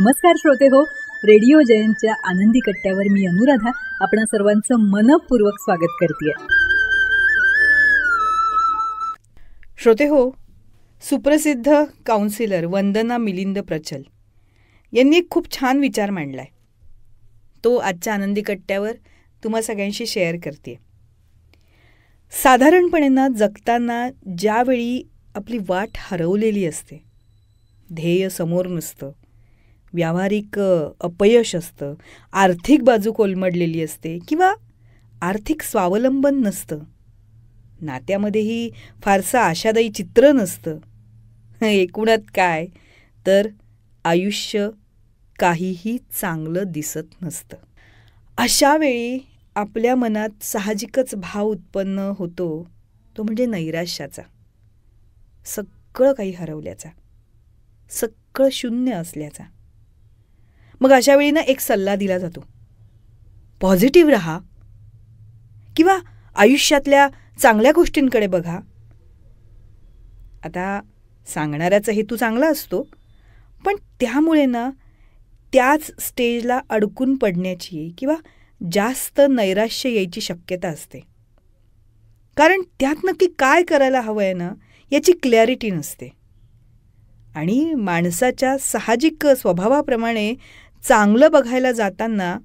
नमस्कार श्रोते हो, रेडिओ जयंतच्या आनंदी कट्ट्यावर मी अनुराधा आपणा सर्वांचं मनपूर्वक स्वागत करते. श्रोते हो, सुप्रसिद्ध काउन्सिलर वंदना मिलिंद प्रचल यांनी एक खूप छान विचार मांडलाय. तो आजच्या आनंदी कट्ट्यावर तुम्हा सगळ्यांशी शेअर करते. साधारणपणे जगताना ज्यावेळी आपली वाट हरवलेली असते, ध्येय समोर नसतं, व्यावहारिक अपयश असतं, आर्थिक बाजू कोलमडलेली असते किंवा आर्थिक स्वावलंबन नसतं, नात्यामध्येही फारसं आशादायी चित्र नसतं, एकूणात काय तर आयुष्य काहीही चांगलं दिसत नसतं. अशा वेळी आपल्या मनात साहजिकच भाव उत्पन्न होतो, तो म्हणजे नैराश्याचा, सगळं काही हरवल्याचा, सगळं शून्य असल्याचा. मग अशा वेळी एक सल्ला दिला जातो, पॉझिटिव्ह राहा किंवा आयुष्यातल्या चांगल्या गोष्टींकडे बघा. आता सांगणाऱ्याचा हेतू चांगला असतो, पण त्यामुळे त्याच स्टेजला अडकून पडण्याची किंवा जास्त नैराश्य यायची शक्यता असते. कारण त्यात नक्की काय करायला हवं आहे याची क्लॅरिटी नसते. आणि माणसाच्या साहजिक स्वभावाप्रमाणे चांगलं बघायला जाताना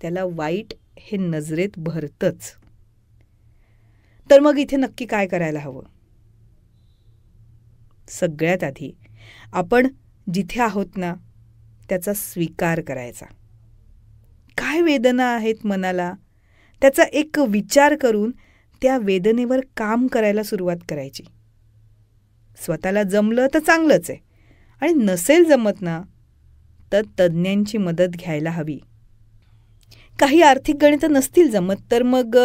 त्याला वाईट हे नजरेत भरतंच. तर मग इथे नक्की काय करायला हवं? सगळ्यात आधी आपण जिथे आहोत त्याचा स्वीकार करायचा. काय वेदना आहेत मनाला त्याचा एक विचार करून त्या वेदनेवर काम करायला सुरुवात करायची. स्वतःला जमलं तर चांगलंच आहे, आणि नसेल जमत तर तज्ज्ञांची मदत घ्यायला हवी. काही आर्थिक गणितं नसतील जमत तर मग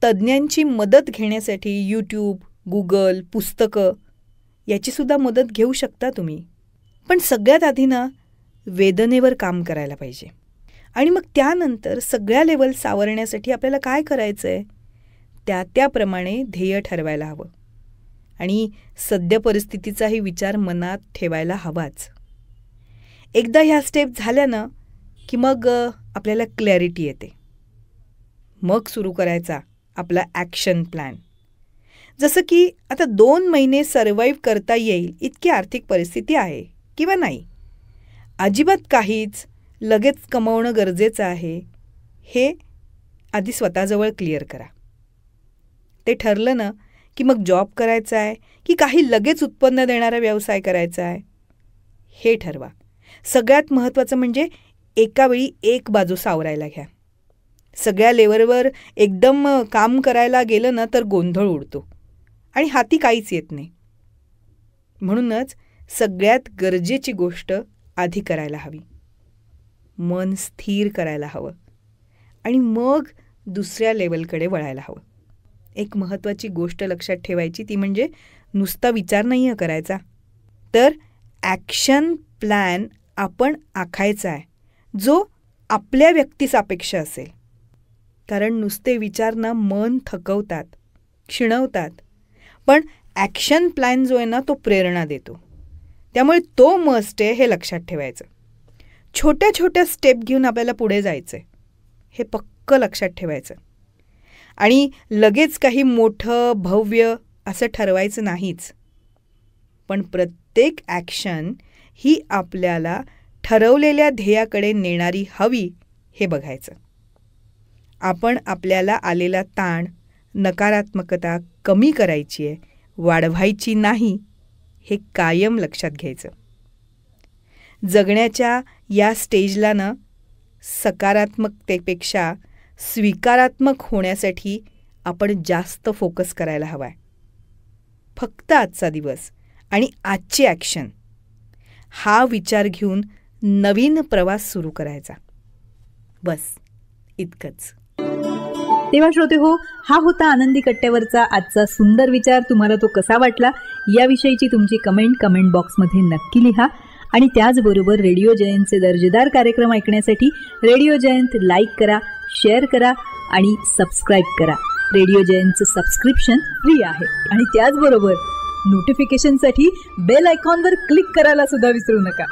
तज्ज्ञांची मदत घेण्यासाठी यूट्यूब, गुगल, पुस्तकं याचीसुद्धा मदत घेऊ शकता तुम्ही. पण सगळ्यात आधी वेदनेवर काम करायला पाहिजे. आणि मग त्यानंतर सगळ्या लेवल सावरण्यासाठी आपल्याला काय करायचं आहे त्याप्रमाणे ध्येय ठरवायला हवं. आणि सद्य परिस्थितीचाही विचार मनात ठेवायला हवाच. एकदा ह्या स्टेप झाल्या की मग आपल्याला क्लॅरिटी येते. मग सुरू करायचा आपला ॲक्शन प्लॅन. जसं की आता 2 महिने सर्वाईव्ह करता येईल इतकी आर्थिक परिस्थिती आहे किंवा नाही, अजिबात काहीच लगेच कमवणं गरजेचं आहे, हे आधी स्वतःजवळ क्लिअर करा. ते ठरलं की मग जॉब करायचा आहे की काही लगेच उत्पन्न देणारा व्यवसाय करायचा आहे हे ठरवा. सगळ्यात महत्त्वाचं म्हणजे एका वेळी एक बाजू सावरायला घ्या. सगळ्या लेवलवर एकदम काम करायला गेलं तर गोंधळ उडतो आणि हाती काहीच येत नाही. म्हणूनच सगळ्यात गरजेची गोष्ट आधी करायला हवी. मन स्थिर करायला हवं आणि मग दुसऱ्या लेवलकडे वळायला हवं. एक महत्त्वाची गोष्ट लक्षात ठेवायची, ती म्हणजे नुसता विचार नाही करायचा, तर ॲक्शन प्लॅन आपण आखायचा आहे जो आपल्या व्यक्तिसापेक्ष असेल. कारण नुसते विचार मन थकवतात, क्षिणवतात, पण ॲक्शन प्लॅन जो आहे तो प्रेरणा देतो. त्यामुळे तो मस्ट आहे हे लक्षात ठेवायचं. छोट्या छोट्या स्टेप घेऊन आपल्याला पुढे जायचं आहे हे पक्कं लक्षात ठेवायचं. आणि लगेच काही मोठं भव्य असं ठरवायचं नाहीच, पण प्रत्येक ॲक्शन ही आपल्याला ठरवलेल्या ध्येयाकडे नेणारी हवी हे बघायचं. आपण आपल्याला आलेला ताण, नकारात्मकता कमी करायची आहे, वाढवायची नाही हे कायम लक्षात घ्यायचं. जगण्याच्या या स्टेजला सकारात्मकतेपेक्षा स्वीकारात्मक होण्यासाठी आपण जास्त फोकस करायला हवा आहे. फक्त आजचा दिवस आणि आजची ॲक्शन हा विचार घेऊन नवीन प्रवास सुरू करायचा. बस इतकंच. तेव्हा श्रोते हो, हा होता आनंदी कट्ट्यावरचा आजचा सुंदर विचार. तुम्हाला तो कसा वाटला याविषयीची तुमची कमेंट बॉक्समध्ये नक्की लिहा. आणि त्याचबरोबर रेडिओ जयंतचे दर्जेदार कार्यक्रम ऐकण्यासाठी रेडिओ जयंत लाईक करा, शेअर करा आणि सबस्क्राईब करा. रेडिओ जयंतचं सबस्क्रिप्शन फ्री आहे. आणि त्याचबरोबर नोटिफिकेशनसाठी बेल आयकॉनवर क्लिक करायला सुद्धा विसरू नका.